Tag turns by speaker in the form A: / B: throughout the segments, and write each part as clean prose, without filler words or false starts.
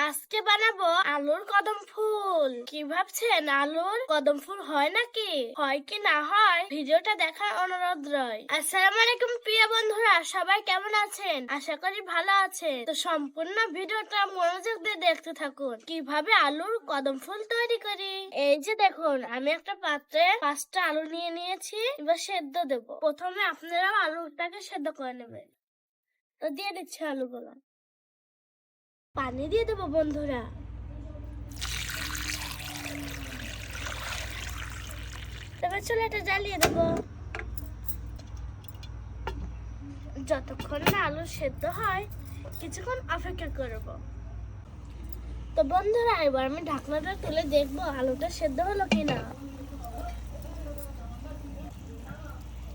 A: আজকে বানাবো আলুর কদম ফুল। কি ভাবছেন, আলুর কদম ফুল হয় নাকি? হয় কি না হয় ভিডিওটা দেখার অনুরোধ রয়। আসসালামু আলাইকুম প্রিয় বন্ধুরা, সবাই কেমন আছেন? আশা করি ভালো আছেন। তো সম্পূর্ণ ভিডিওটা মনোযোগ দিয়ে দেখতে থাকুন কিভাবে আলুর কদম ফুল তৈরি করি। এই যে দেখুন, আমি একটা পাত্রে 5টা আলু নিয়ে নিয়েছি। এবার সেদ্ধ দেব। প্রথমে আপনারাও আলুটাকে সেদ্ধ করে নেবেন। তো দিয়ে দিচ্ছি আলুগুলো, পানি দিয়ে দেবো বন্ধুরা। এবার চুলাটা জ্বালিয়ে দেবো যতক্ষণ না আলু সেদ্ধ হয়, কিছুক্ষণ অপেক্ষা করব। তো বন্ধুরা, এবার আমি ঢাকনাটা তুলে দেখবো আলুটা সেদ্ধ হলো কিনা।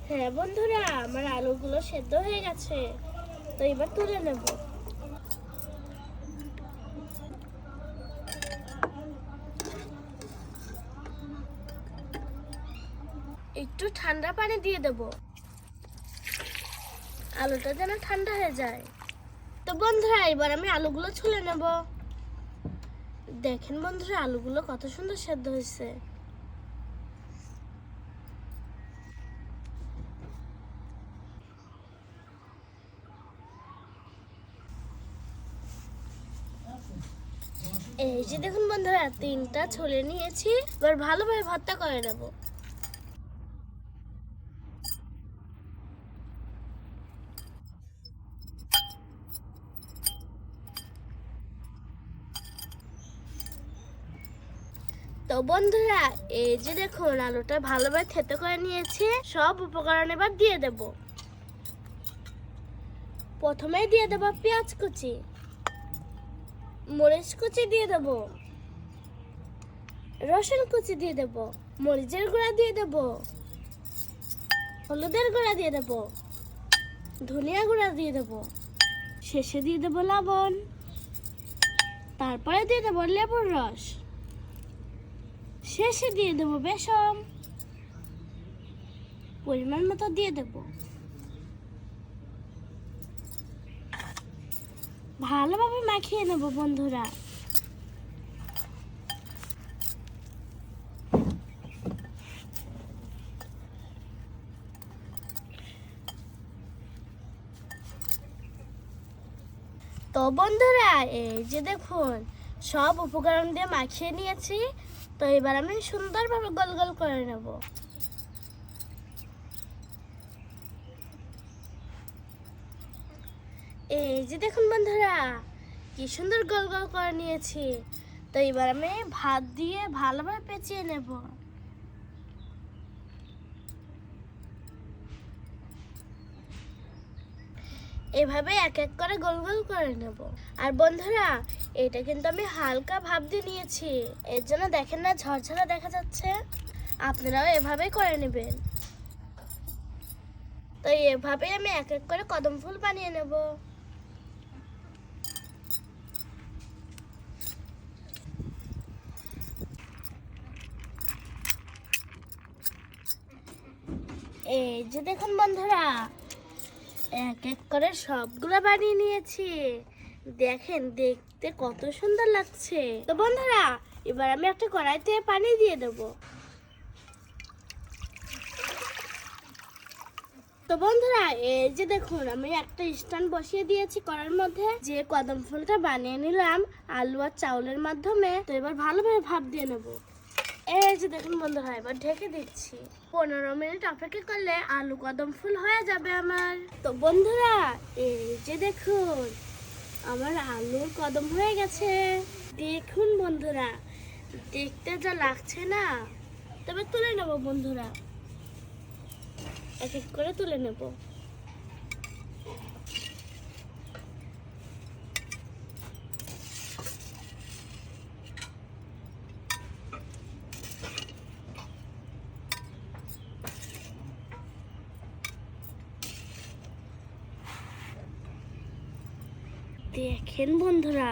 A: হ্যাঁ বন্ধুরা, আমার আলুগুলো সেদ্ধ হয়ে গেছে। তো এবার তুলে নেব। একটু ঠান্ডা পানি দিয়ে দেব, আলুটা যেন ঠান্ডা হয়ে যায়। তো বন্ধুরা, এবার আমি আলুগুলো ছুলে নেব। দেখেন বন্ধুরা, আলুগুলো কত সুন্দর সেদ্ধ হয়েছে। এই যে দেখুন বন্ধুরা, 3টা ছুলে নিয়েছি। এবার ভালোভাবে ভর্তা করে নেব। তো বন্ধুরা, এই যে দেখুন আলুটা ভালোভাবে থেতো করে নিয়েছি। সব উপকরণ এবার দিয়ে দেব। প্রথমে দিয়ে দেব পেঁয়াজ কুচি, মরিচ কুচি দিয়ে দেব, রসুন কুচি দিয়ে দেব, মরিচের গুঁড়া দিয়ে দেব, হলুদের গুঁড়া দিয়ে দেব, ধনিয়া গুঁড়া দিয়ে দেব, শেষে দিয়ে দেব লবণ, তারপরে দিয়ে দেব লেবুর রস, শেষে দিয়ে দেব বেসন, পরিমাণ মতো দিয়ে দেব। ভালোভাবে মাখিয়ে নেব বন্ধুরা। তো বন্ধুরা, এই যে দেখুন সব উপকরণ দিয়ে মাখিয়ে নিয়েছি। তো এবার আমি সুন্দরভাবে গোল গোল করে নেব। এই যে দেখুন বন্ধুরা, কি সুন্দর গোল গোল করে নিয়েছি। তো এবার আমি ভাত দিয়ে ভালোভাবে পেঁচিয়ে নেব। এভাবে এক এক করে গোল গোল করে নেব। আর বন্ধুরা, এটা কিন্তু আমি হালকা ভাপ দিয়ে নিয়েছি, এর জন্য দেখেন না ঝরঝরা দেখা যাচ্ছে। আপনারাও এভাবেই করে নেবেন। তো এভাবে আমি এক এক করে কদম ফুল বানিয়ে নেব। এই যে দেখুন বন্ধুরা, এক এক করে সবগুলো বানিয়ে নিয়েছি। দেখেন দেখতে কত সুন্দর লাগছে। তো বন্ধুরা, এবার আমি একটা কড়াইতে পানি দিয়ে দেব। তো বন্ধুরা, এই যে দেখুন আমি একটা স্ট্যান্ড বসিয়ে দিয়েছি কড়াইয়ের মধ্যে। যে কদম ফুলটা বানিয়ে নিলাম আলু আর চাউলের মাধ্যমে, তো এবার ভালোভাবে ভাপ দিয়ে নেব। এই যে দেখুন বন্ধুরা, এবার ঢেকে দিচ্ছি। 15 মিনিট অপেক্ষা করলে আলু কদম ফুল হয়ে যাবে আমার। তো বন্ধুরা, এই যে দেখুন আমার আলুর কদম হয়ে গেছে। দেখুন বন্ধুরা, দেখতে যা লাগছে না। তবে তুলে নেব বন্ধুরা, এক এক করে তুলে নেব। দেখেন বন্ধুরা,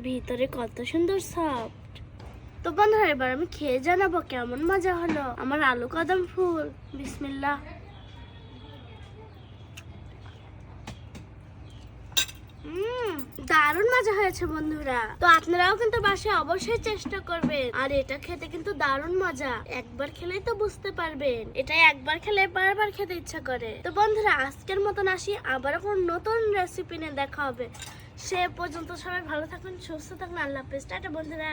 A: ভিতরে কত সুন্দর সফট। তো বন্ধুরা, এবার আমি খেয়ে জানাবো কেমন মজা হলো আমার আলু কদম ফুল। বিসমিল্লাহ। দারুণ মজা হয়েছে বন্ধুরা। তো আপনারাও কিন্তু বাসায় অবশ্যই চেষ্টা করবেন, আর এটা খেতে কিন্তু দারুণ মজা। একবার খেলেই তো বুঝতে পারবেন, এটা একবার খেলে বারবার খেতে ইচ্ছা করে। তো বন্ধুরা আজকের মতন আসি, আবারও কোনো নতুন রেসিপি নিয়ে দেখা হবে। সে পর্যন্ত সবাই ভালো থাকুন, সুস্থ থাকুন। আল্লাহ হাফেজ, টাটা বন্ধুরা।